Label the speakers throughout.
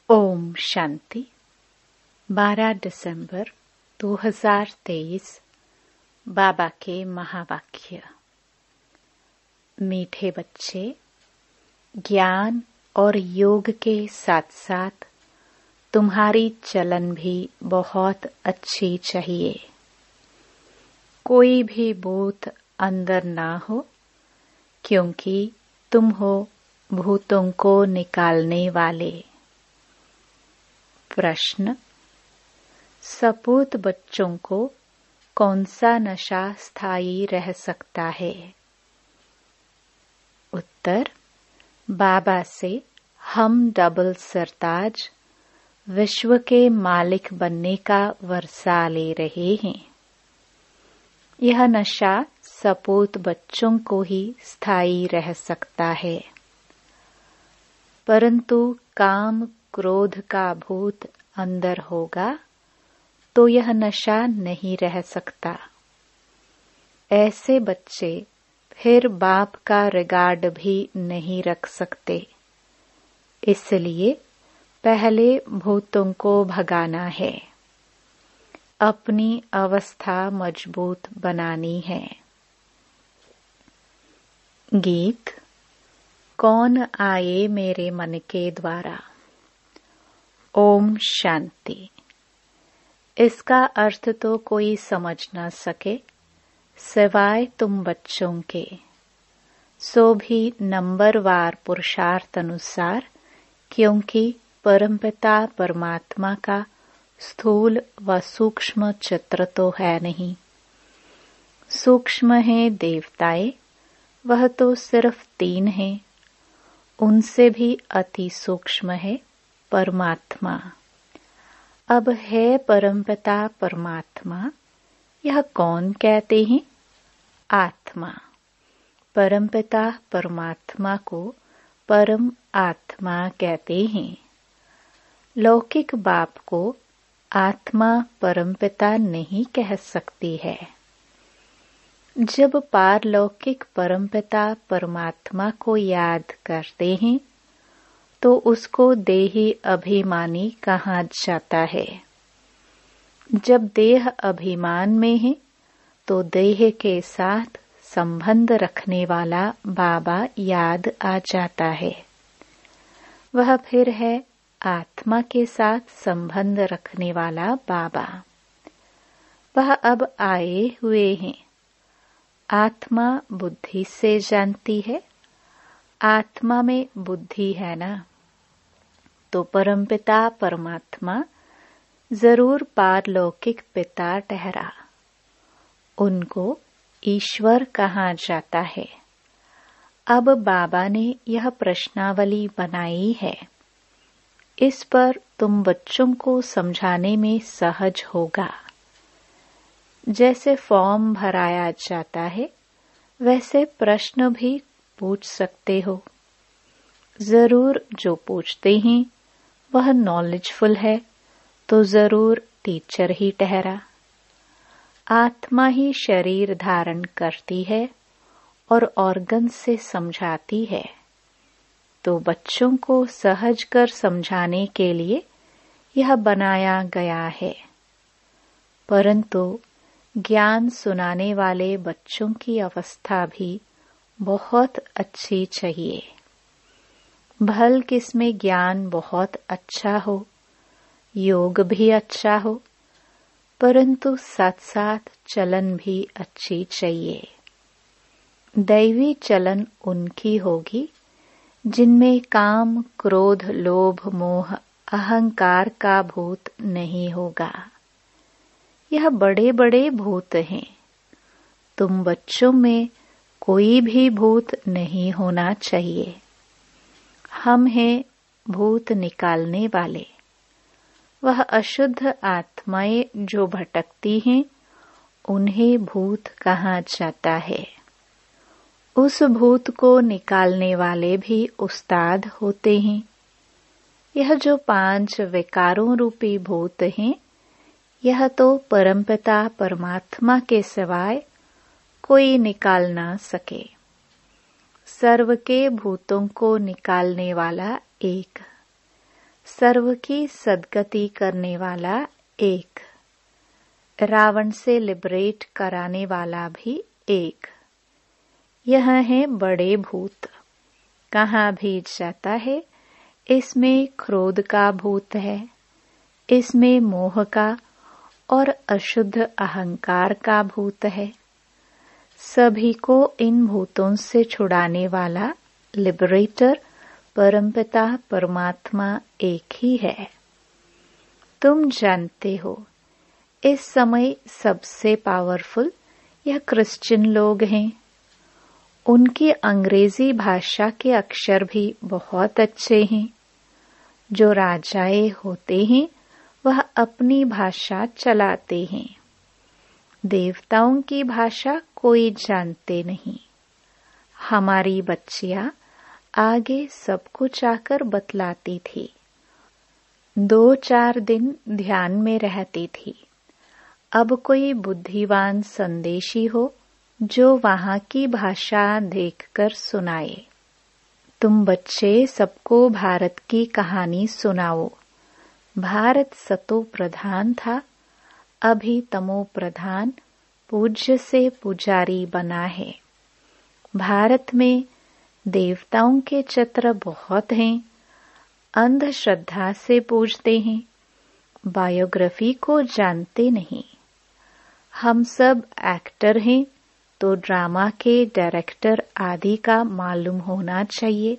Speaker 1: ओम शांति। 12 दिसंबर 2023। बाबा के महावाक्य। मीठे बच्चे, ज्ञान और योग के साथ साथ तुम्हारी चलन भी बहुत अच्छी चाहिए। कोई भी भूत अंदर ना हो, क्योंकि तुम हो भूतों को निकालने वाले। प्रश्न: सपूत बच्चों को कौन सा नशा स्थायी रह सकता है? उत्तर: बाबा से हम डबल सरताज विश्व के मालिक बनने का वर्षा ले रहे हैं। यह नशा सपूत बच्चों को ही स्थायी रह सकता है, परंतु काम क्रोध का भूत अंदर होगा तो यह नशा नहीं रह सकता। ऐसे बच्चे फिर बाप का रिगार्ड भी नहीं रख सकते। इसलिए पहले भूतों को भगाना है, अपनी अवस्था मजबूत बनानी है। गीत। कौन आए मेरे मन के द्वारा। ओम शांति। इसका अर्थ तो कोई समझ न सके सिवाय तुम बच्चों के, सो भी नंबरवार पुरुषार्थ अनुसार, क्योंकि परमपिता परमात्मा का स्थूल व सूक्ष्म चित्र तो है नहीं। सूक्ष्म है देवताएं, वह तो सिर्फ 3 हैं। उनसे भी अति सूक्ष्म है परमात्मा। अब है परमपिता परमात्मा, यह कौन कहते हैं? आत्मा। परमपिता परमात्मा को परम आत्मा कहते हैं। लौकिक बाप को आत्मा परमपिता नहीं कह सकती है। जब पारलौकिक परमपिता परमात्मा को याद करते हैं तो उसको देही अभिमानी कहा जाता है। जब देह अभिमान में है तो देह के साथ संबंध रखने वाला बाबा याद आ जाता है। वह फिर है आत्मा के साथ संबंध रखने वाला बाबा। वह अब आए हुए हैं। आत्मा बुद्धि से जानती है। आत्मा में बुद्धि है ना, तो परमपिता परमात्मा जरूर पारलौकिक पिता ठहरा। उनको ईश्वर कहा जाता है। अब बाबा ने यह प्रश्नावली बनाई है। इस पर तुम बच्चों को समझाने में सहज होगा। जैसे फॉर्म भराया जाता है, वैसे प्रश्न भी पूछ सकते हो। जरूर जो पूछते हैं वह नॉलेजफुल है, तो जरूर टीचर ही ठहरा। आत्मा ही शरीर धारण करती है और ऑर्गन से समझाती है, तो बच्चों को सहज कर समझाने के लिए यह बनाया गया है। परंतु ज्ञान सुनाने वाले बच्चों की अवस्था भी बहुत अच्छी चाहिए। भल किसमें ज्ञान बहुत अच्छा हो, योग भी अच्छा हो, परंतु साथ साथ चलन भी अच्छी चाहिए। दैवी चलन उनकी होगी जिनमें काम क्रोध लोभ मोह अहंकार का भूत नहीं होगा। यह बड़े बड़े भूत हैं। तुम बच्चों में कोई भी भूत नहीं होना चाहिए। हम हैं भूत निकालने वाले। वह अशुद्ध आत्माएं जो भटकती हैं, उन्हें भूत कहा जाता है। उस भूत को निकालने वाले भी उस्ताद होते हैं। यह जो 5 विकारों रूपी भूत हैं, यह तो परमपिता परमात्मा के सिवाय कोई निकाल ना सके। सर्व के भूतों को निकालने वाला एक, सर्व की सद्गति करने वाला एक, रावण से लिबरेट कराने वाला भी एक। यह है बड़े भूत, कहाँ भी जाता है इसमें क्रोध का भूत है, इसमें मोह का और अशुद्ध अहंकार का भूत है। सभी को इन भूतों से छुड़ाने वाला लिबरेटर परमपिता परमात्मा एक ही है। तुम जानते हो इस समय सबसे पावरफुल यह क्रिश्चियन लोग हैं। उनकी अंग्रेजी भाषा के अक्षर भी बहुत अच्छे हैं। जो राजाए होते हैं वह अपनी भाषा चलाते हैं। देवताओं की भाषा कोई जानते नहीं। हमारी बच्चियां आगे सब कुछ आकर बतलाती थी। 2-4 दिन ध्यान में रहती थी। अब कोई बुद्धिवान संदेशी हो जो वहां की भाषा देखकर सुनाए। तुम बच्चे सबको भारत की कहानी सुनाओ। भारत सतो प्रधान था, अभी तमो प्रधान पूज्य से पुजारी बना है। भारत में देवताओं के चित्र बहुत हैं, अंधश्रद्धा से पूजते हैं, बायोग्राफी को जानते नहीं। हम सब एक्टर हैं तो ड्रामा के डायरेक्टर आदि का मालूम होना चाहिए,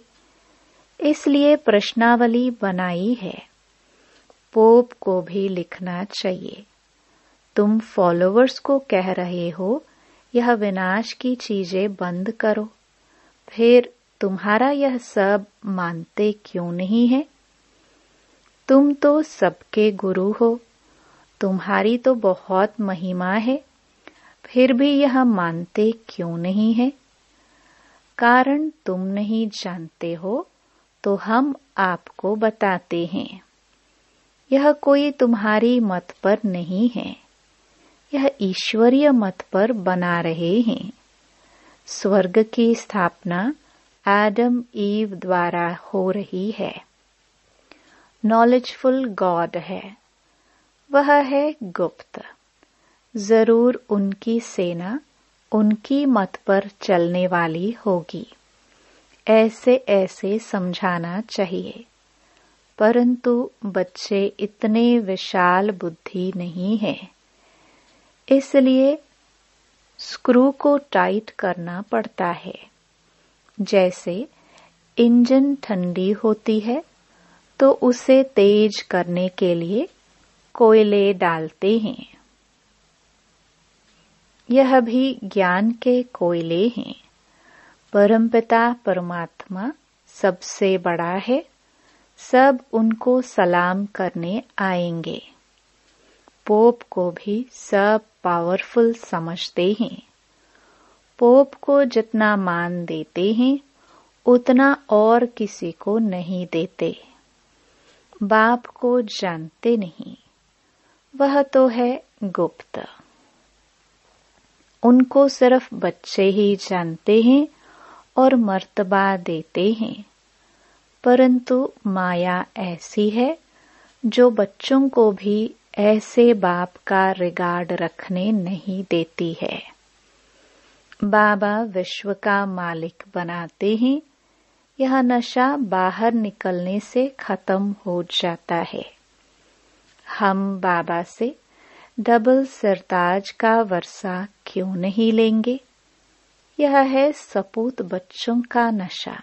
Speaker 1: इसलिए प्रश्नावली बनाई है। पोप को भी लिखना चाहिए। तुम फॉलोअर्स को कह रहे हो यह विनाश की चीजें बंद करो, फिर तुम्हारा यह सब मानते क्यों नहीं है? तुम तो सबके गुरु हो, तुम्हारी तो बहुत महिमा है, फिर भी यह मानते क्यों नहीं है? कारण तुम नहीं जानते हो तो हम आपको बताते हैं। यह कोई तुम्हारी मत पर नहीं है, यह ईश्वरीय मत पर बना रहे हैं। स्वर्ग की स्थापना एडम ईव द्वारा हो रही है। नॉलेजफुल गॉड है, वह है गुप्त। जरूर उनकी सेना उनकी मत पर चलने वाली होगी। ऐसे ऐसे समझाना चाहिए, परंतु बच्चे इतने विशाल बुद्धि नहीं है, इसलिए स्क्रू को टाइट करना पड़ता है। जैसे इंजन ठंडी होती है तो उसे तेज करने के लिए कोयले डालते हैं। यह भी ज्ञान के कोयले हैं। परमपिता परमात्मा सबसे बड़ा है, सब उनको सलाम करने आएंगे। पोप को भी सब पावरफुल समझते हैं। पोप को जितना मान देते हैं उतना और किसी को नहीं देते। बाप को जानते नहीं, वह तो है गुप्त। उनको सिर्फ बच्चे ही जानते हैं और मर्तबा देते हैं, परंतु माया ऐसी है जो बच्चों को भी ऐसे बाप का रिगार्ड रखने नहीं देती है। बाबा विश्व का मालिक बनाते हैं, यह नशा बाहर निकलने से खत्म हो जाता है। हम बाबा से डबल सरताज का वर्षा क्यों नहीं लेंगे? यह है सपूत बच्चों का नशा।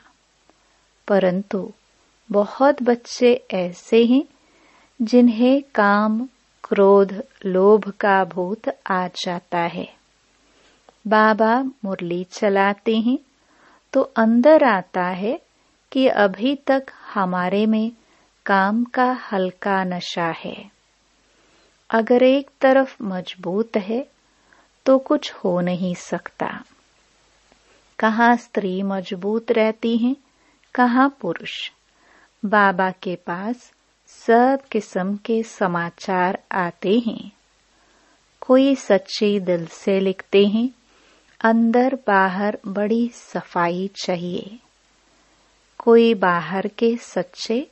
Speaker 1: परंतु बहुत बच्चे ऐसे हैं जिन्हें काम, क्रोध, लोभ का भूत आ जाता है। बाबा मुरली चलाते हैं तो अंदर आता है कि अभी तक हमारे में काम का हल्का नशा है। अगर एक तरफ मजबूत है तो कुछ हो नहीं सकता। कहाँ स्त्री मजबूत रहती हैं, कहाँ पुरुष। बाबा के पास सब किस्म के समाचार आते हैं। कोई सच्ची दिल से लिखते हैं, अंदर बाहर बड़ी सफाई चाहिए। कोई बाहर के सच्चे,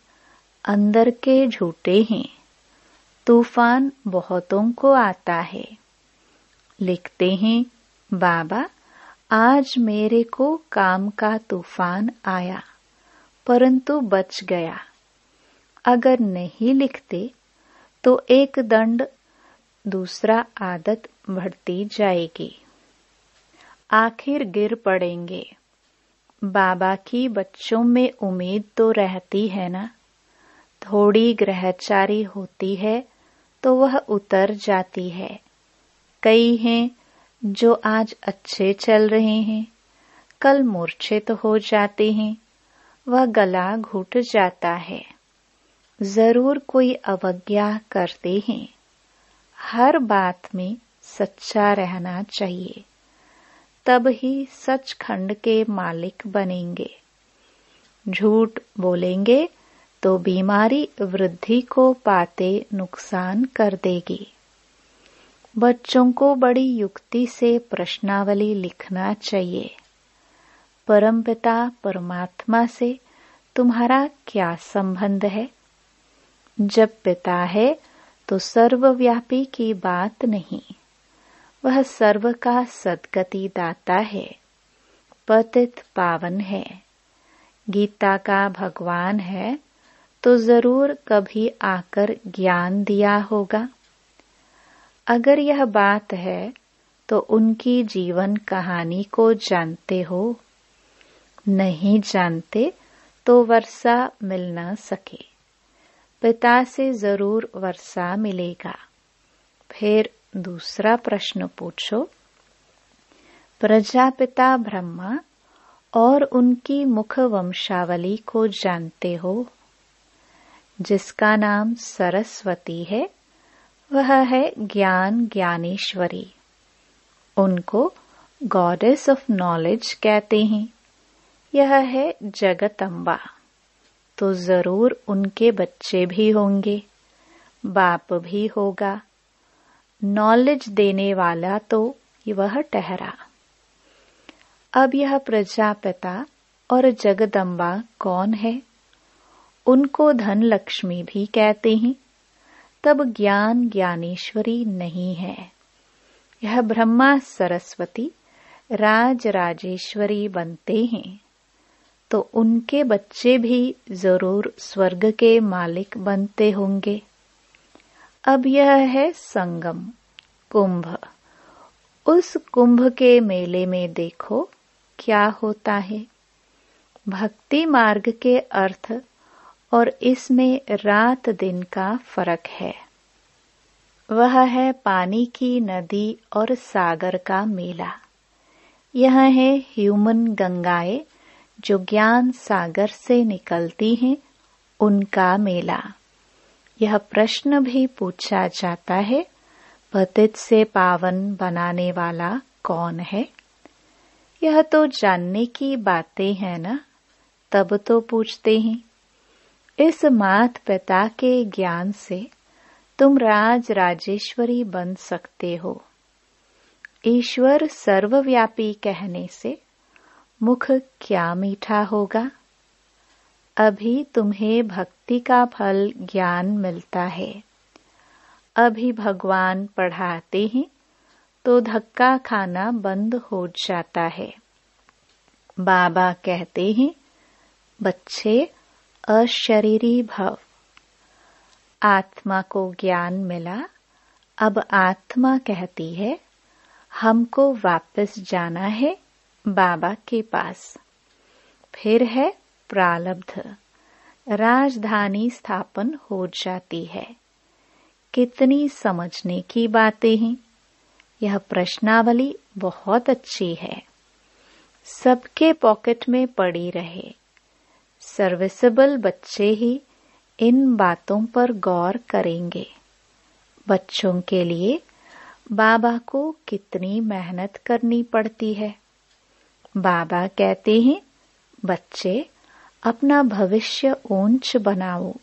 Speaker 1: अंदर के झूठे हैं। तूफान बहुतों को आता है। लिखते हैं, बाबा आज मेरे को काम का तूफान आया परंतु बच गया। अगर नहीं लिखते तो एक दंड दूसरा आदत बढ़ती जाएगी, आखिर गिर पड़ेंगे। बाबा की बच्चों में उम्मीद तो रहती है ना। थोड़ी ग्रहचारी होती है तो वह उतर जाती है। कई हैं जो आज अच्छे चल रहे हैं, कल मूर्छित हो जाते हैं, वह गला घुट जाता है। जरूर कोई अवज्ञा करते हैं। हर बात में सच्चा रहना चाहिए, तब ही सचखंड के मालिक बनेंगे। झूठ बोलेंगे तो बीमारी वृद्धि को पाते नुकसान कर देगी। बच्चों को बड़ी युक्ति से प्रश्नावली लिखना चाहिए। परमपिता परमात्मा से तुम्हारा क्या संबंध है? जब पिता है तो सर्वव्यापी की बात नहीं, वह सर्व का सद्गति दाता है, पतित पावन है। गीता का भगवान है तो जरूर कभी आकर ज्ञान दिया होगा। अगर यह बात है तो उनकी जीवन कहानी को जानते हो। नहीं जानते तो वर्षा मिल न सके। पिता से जरूर वर्षा मिलेगा। फिर दूसरा प्रश्न पूछो। प्रजापिता ब्रह्मा और उनकी मुख वंशावली को जानते हो? जिसका नाम सरस्वती है वह है ज्ञान ज्ञानेश्वरी। उनको गॉडेस ऑफ नॉलेज कहते हैं। यह है जगदम्बा। तो जरूर उनके बच्चे भी होंगे, बाप भी होगा। नॉलेज देने वाला तो वह ठहरा। अब यह प्रजापिता और जगदम्बा कौन है? उनको धन लक्ष्मी भी कहते हैं। तब ज्ञान ज्ञानेश्वरी नहीं है। यह ब्रह्मा सरस्वती राज राजेश्वरी बनते हैं तो उनके बच्चे भी जरूर स्वर्ग के मालिक बनते होंगे। अब यह है संगम, कुंभ। उस कुंभ के मेले में देखो क्या होता है। भक्ति मार्ग के अर्थ और इसमें रात दिन का फर्क है। वह है पानी की नदी और सागर का मेला। यह है ह्यूमन गंगाएं जो ज्ञान सागर से निकलती हैं, उनका मेला। यह प्रश्न भी पूछा जाता है, पतित से पावन बनाने वाला कौन है? यह तो जानने की बातें हैं ना, तब तो पूछते हैं। इस मात पिता के ज्ञान से तुम राज राजेश्वरी बन सकते हो। ईश्वर सर्वव्यापी कहने से मुख क्या मीठा होगा। अभी तुम्हें भक्ति का फल ज्ञान मिलता है। अभी भगवान पढ़ाते हैं तो धक्का खाना बंद हो जाता है। बाबा कहते हैं, बच्चे अशरीरी भव। आत्मा को ज्ञान मिला। अब आत्मा कहती है, हमको वापस जाना है बाबा के पास। फिर है प्रारब्ध। राजधानी स्थापन हो जाती है। कितनी समझने की बातें हैं। यह प्रश्नावली बहुत अच्छी है। सबके पॉकेट में पड़ी रहे। सर्विसेबल बच्चे ही इन बातों पर गौर करेंगे। बच्चों के लिए बाबा को कितनी मेहनत करनी पड़ती है। बाबा कहते हैं, बच्चे अपना भविष्य ऊंच बनाओ,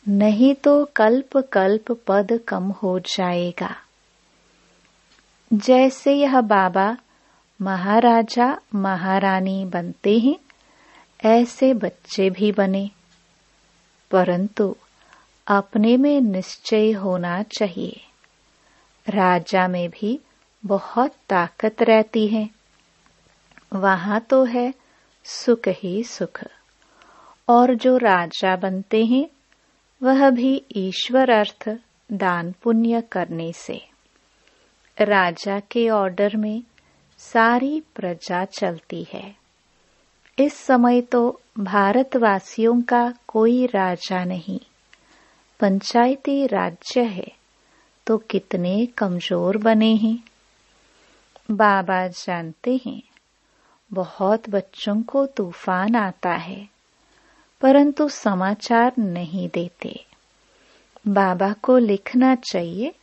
Speaker 1: नहीं तो कल्प कल्प पद कम हो जाएगा। जैसे यह बाबा महाराजा महारानी बनते हैं, ऐसे बच्चे भी बने। परंतु अपने में निश्चय होना चाहिए। राजा में भी बहुत ताकत रहती है, वहां तो है सुख ही सुख। और जो राजा बनते हैं वह भी ईश्वर अर्थ दान पुण्य करने से। राजा के ऑर्डर में सारी प्रजा चलती है। इस समय तो भारतवासियों का कोई राजा नहीं, पंचायती राज्य है, तो कितने कमजोर बने हैं। बाबा जानते हैं बहुत बच्चों को तूफान आता है, परंतु समाचार नहीं देते। बाबा को लिखना चाहिए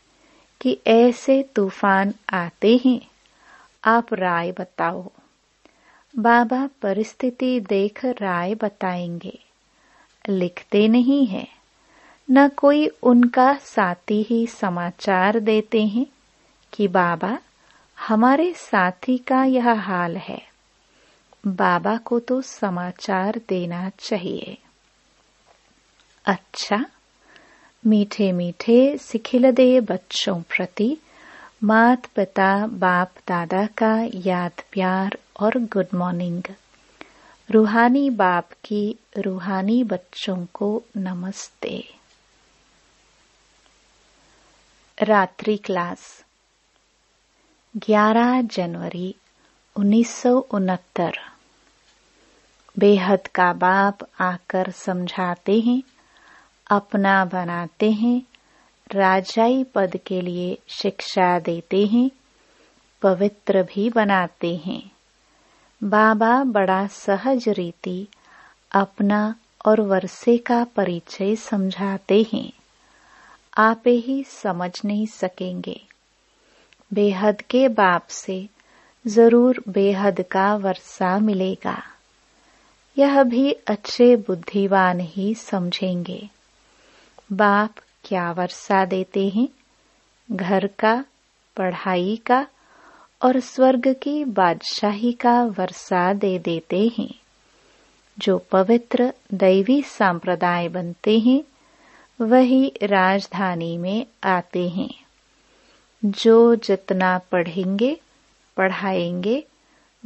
Speaker 1: कि ऐसे तूफान आते हैं, आप राय बताओ। बाबा परिस्थिति देख राय बताएंगे, लिखते नहीं है। न कोई उनका साथी ही समाचार देते हैं कि बाबा हमारे साथी का यह हाल है। बाबा को तो समाचार देना चाहिए। अच्छा, मीठे मीठे सिखिलदे बच्चों प्रति मात पिता बाप दादा का याद प्यार और गुड मॉर्निंग। रूहानी बाप की रूहानी बच्चों को नमस्ते। रात्रि क्लास 11 जनवरी 1969। बेहद का बाप आकर समझाते हैं, अपना बनाते हैं, राजाई पद के लिए शिक्षा देते हैं, पवित्र भी बनाते हैं। बाबा बड़ा सहज रीति अपना और वर्षे का परिचय समझाते हैं। आप ही समझ नहीं सकेंगे। बेहद के बाप से जरूर बेहद का वर्षा मिलेगा। यह भी अच्छे बुद्धिवान ही समझेंगे। बाप क्या वर्षा देते हैं? घर का, पढ़ाई का और स्वर्ग की बादशाही का वर्षा दे देते हैं। जो पवित्र दैवी संप्रदाय बनते हैं वही राजधानी में आते हैं। जो जितना पढ़ेंगे पढ़ाएंगे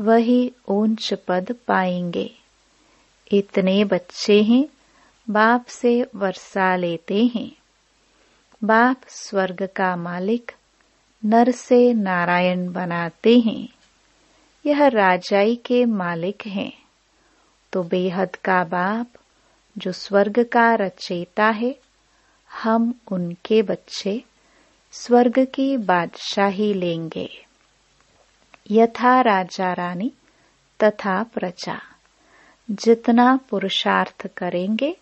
Speaker 1: वही ऊंच पद पाएंगे। इतने बच्चे हैं, बाप से वर्षा लेते हैं। बाप स्वर्ग का मालिक नर से नारायण बनाते हैं। यह राजाई के मालिक हैं। तो बेहद का बाप जो स्वर्ग का रचयिता है, हम उनके बच्चे स्वर्ग की बादशाही लेंगे। यथा राजा रानी तथा प्रजा। जितना पुरुषार्थ करेंगे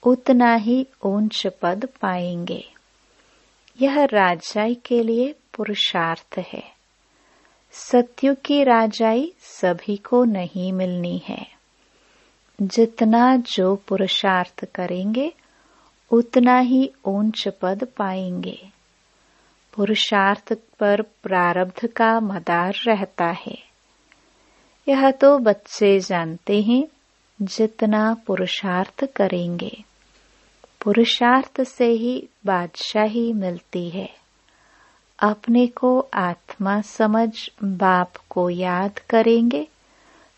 Speaker 1: उतना ही ऊंच पद पाएंगे। यह राजाई के लिए पुरुषार्थ है। सत्युग की राजाई सभी को नहीं मिलनी है। जितना जो पुरुषार्थ करेंगे उतना ही ऊंच पद पाएंगे। पुरुषार्थ पर प्रारब्ध का मदार रहता है। यह तो बच्चे जानते हैं। जितना पुरुषार्थ करेंगे, पुरुषार्थ से ही बादशाही मिलती है। अपने को आत्मा समझ बाप को याद करेंगे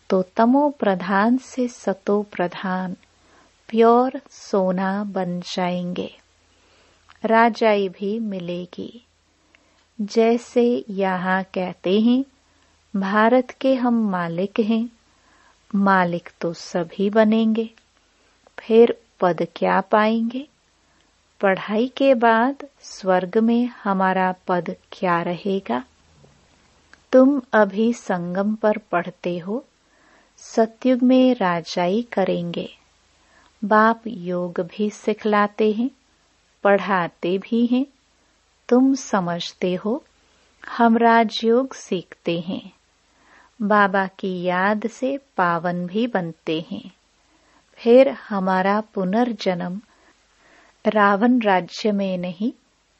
Speaker 1: तो तमो प्रधान से सतो प्रधान प्योर सोना बन जाएंगे। राजाई भी मिलेगी। जैसे यहाँ कहते हैं भारत के हम मालिक हैं, मालिक तो सभी बनेंगे। फिर पद क्या पाएंगे? पढ़ाई के बाद स्वर्ग में हमारा पद क्या रहेगा? तुम अभी संगम पर पढ़ते हो, सतयुग में राजाई करेंगे। बाप योग भी सिखलाते हैं, पढ़ाते भी हैं। तुम समझते हो, हम राजयोग सीखते हैं। बाबा की याद से पावन भी बनते हैं। फिर हमारा पुनर्जन्म रावण राज्य में नहीं,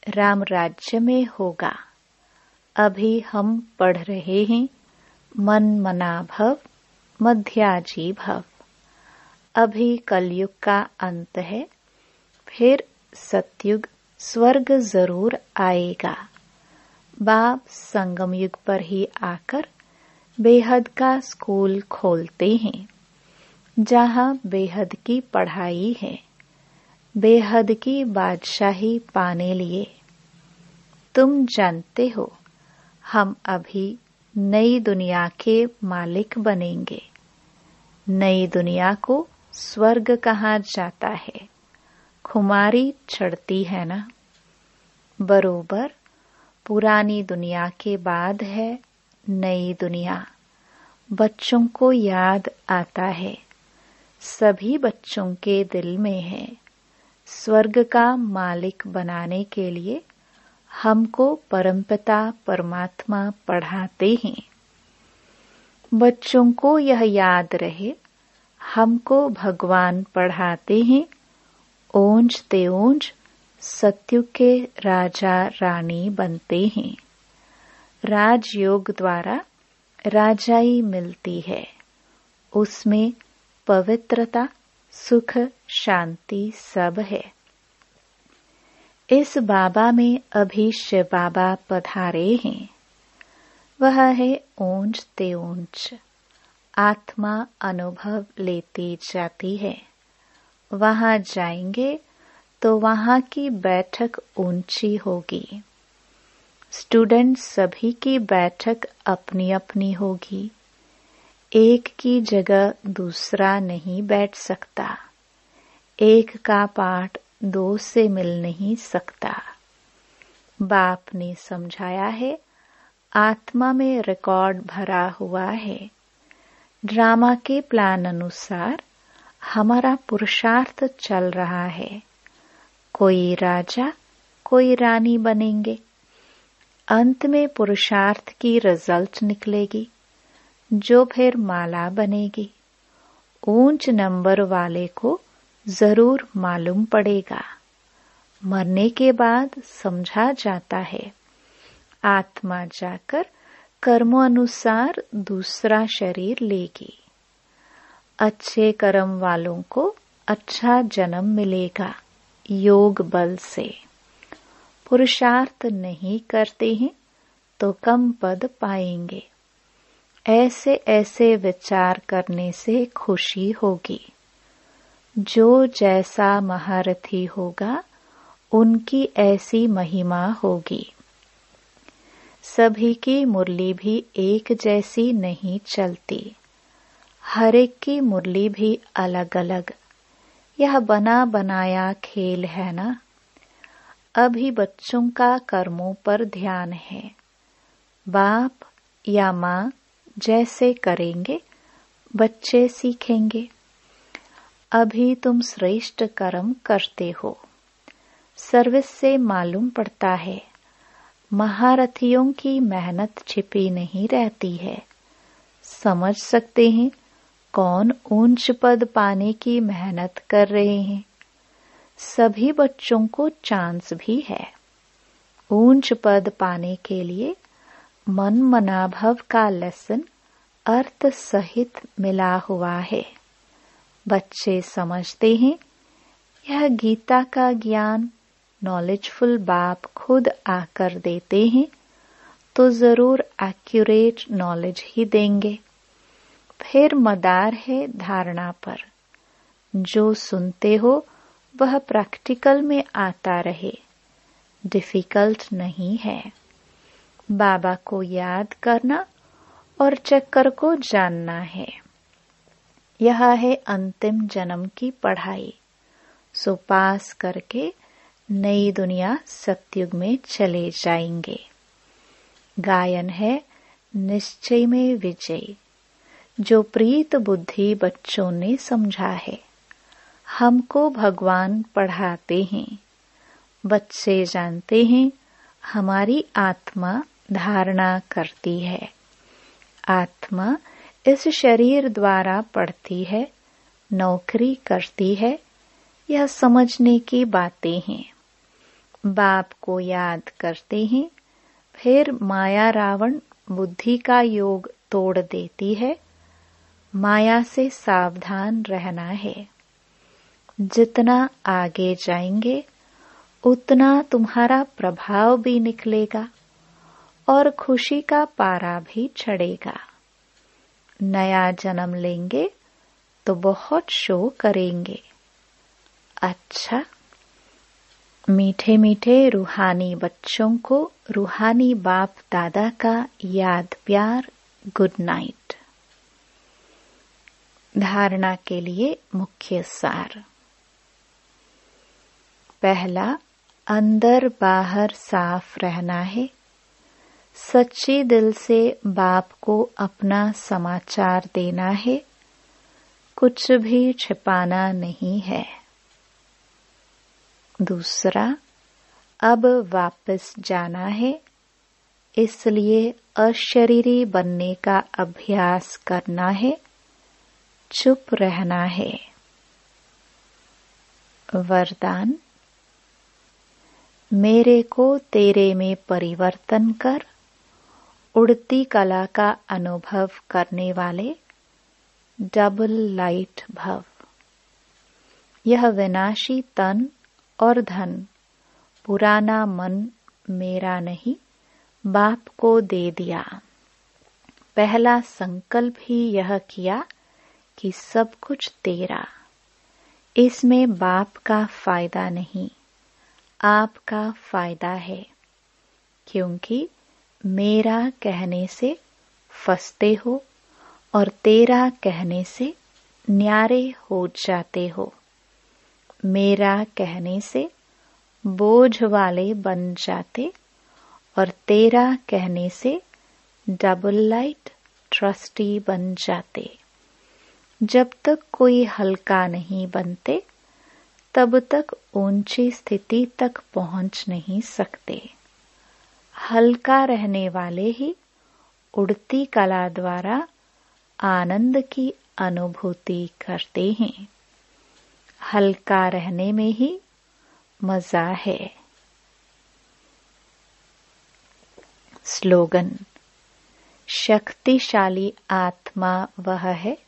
Speaker 1: राम राज्य में होगा। अभी हम पढ़ रहे हैं मन मना भव मध्याजी भव। अभी कलयुग का अंत है, फिर सतयुग स्वर्ग जरूर आएगा। बाप संगम युग पर ही आकर बेहद का स्कूल खोलते हैं, जहाँ बेहद की पढ़ाई है, बेहद की बादशाही पाने लिए। तुम जानते हो, हम अभी नई दुनिया के मालिक बनेंगे। नई दुनिया को स्वर्ग कहा जाता है। खुमारी चढ़ती है ना। बरोबर पुरानी दुनिया के बाद है नई दुनिया। बच्चों को याद आता है, सभी बच्चों के दिल में है। स्वर्ग का मालिक बनाने के लिए हमको परमपिता परमात्मा पढ़ाते हैं। बच्चों को यह याद रहे, हमको भगवान पढ़ाते हैं। ओंज ते ओंज सत्युग के राजा रानी बनते हैं। राजयोग द्वारा राजाई मिलती है। उसमें पवित्रता, सुख, शांति सब है। इस बाबा में अभी शिव बाबा पधारे हैं। वह है ओंज ते ओंज। आत्मा अनुभव लेती जाती है। वहां जाएंगे तो वहां की बैठक ऊंची होगी। स्टूडेंट सभी की बैठक अपनी अपनी होगी। एक की जगह दूसरा नहीं बैठ सकता। एक का पाठ दो से मिल नहीं सकता। बाप ने समझाया है, आत्मा में रिकॉर्ड भरा हुआ है। ड्रामा के प्लान अनुसार हमारा पुरुषार्थ चल रहा है। कोई राजा, कोई रानी बनेंगे। अंत में पुरुषार्थ की रिजल्ट निकलेगी, जो फिर माला बनेगी। ऊंच नंबर वाले को जरूर मालूम पड़ेगा। मरने के बाद समझा जाता है। आत्मा जाकर कर्मों अनुसार दूसरा शरीर लेगी। अच्छे कर्म वालों को अच्छा जन्म मिलेगा योग बल से। पुरुषार्थ नहीं करते हैं तो कम पद पाएंगे। ऐसे ऐसे विचार करने से खुशी होगी। जो जैसा महारथी होगा, उनकी ऐसी महिमा होगी। सभी की मुरली भी एक जैसी नहीं चलती। हर एक की मुरली भी अलग अलग। यह बना बनाया खेल है ना। अभी बच्चों का कर्मों पर ध्यान है। बाप या माँ जैसे करेंगे, बच्चे सीखेंगे। अभी तुम श्रेष्ठ कर्म करते हो। सर्विस से मालूम पड़ता है, महारथियों की मेहनत छिपी नहीं रहती है। समझ सकते हैं कौन ऊंच पद पाने की मेहनत कर रहे हैं। सभी बच्चों को चांस भी है। ऊंच पद पाने के लिए मन मनाभव का लेसन अर्थ सहित मिला हुआ है। बच्चे समझते हैं, यह गीता का ज्ञान नॉलेजफुल बाप खुद आकर देते हैं, तो जरूर एक्यूरेट नॉलेज ही देंगे। फिर मदार है धारणा पर। जो सुनते हो वह प्रैक्टिकल में आता रहे। डिफिकल्ट नहीं है। बाबा को याद करना और चक्कर को जानना है। यह है अंतिम जन्म की पढ़ाई। सो पास करके नई दुनिया सतयुग में चले जाएंगे। गायन है निश्चय में विजय। जो प्रीत बुद्धि बच्चों ने समझा है, हमको भगवान पढ़ाते हैं। बच्चे जानते हैं हमारी आत्मा धारणा करती है। आत्मा इस शरीर द्वारा पढ़ती है, नौकरी करती है। यह समझने की बातें हैं। बाप को याद करते हैं। फिर माया रावण बुद्धि का योग तोड़ देती है। माया से सावधान रहना है। जितना आगे जाएंगे उतना तुम्हारा प्रभाव भी निकलेगा और खुशी का पारा भी चढ़ेगा। नया जन्म लेंगे तो बहुत शो करेंगे। अच्छा, मीठे मीठे रूहानी बच्चों को रूहानी बाप दादा का याद प्यार गुड नाइट। धारणा के लिए मुख्य सार। पहला, अंदर बाहर साफ रहना है। सच्चे दिल से बाप को अपना समाचार देना है, कुछ भी छिपाना नहीं है। दूसरा, अब वापस जाना है, इसलिए अशरीरी बनने का अभ्यास करना है, चुप रहना है। वरदान, मेरे को तेरे में परिवर्तन कर उड़ती कला का अनुभव करने वाले डबल लाइट भव। यह विनाशी तन और धन पुराना मन मेरा नहीं, बाप को दे दिया। पहला संकल्प ही यह किया कि सब कुछ तेरा। इसमें बाप का फायदा नहीं, आपका फायदा है, क्योंकि मेरा कहने से फंसते हो और तेरा कहने से न्यारे हो जाते हो। मेरा कहने से बोझ वाले बन जाते और तेरा कहने से डबल लाइट ट्रस्टी बन जाते। जब तक कोई हल्का नहीं बनते तब तक ऊंची स्थिति तक पहुंच नहीं सकते। हल्का रहने वाले ही उड़ती कला द्वारा आनंद की अनुभूति करते हैं। हल्का रहने में ही मजा है। स्लोगन, शक्तिशाली आत्मा वह है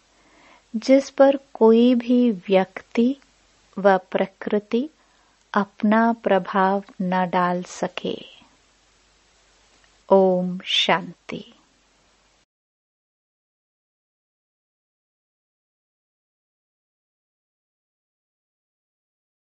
Speaker 1: जिस पर कोई भी व्यक्ति व प्रकृति अपना प्रभाव न डाल सके। ओम शांति।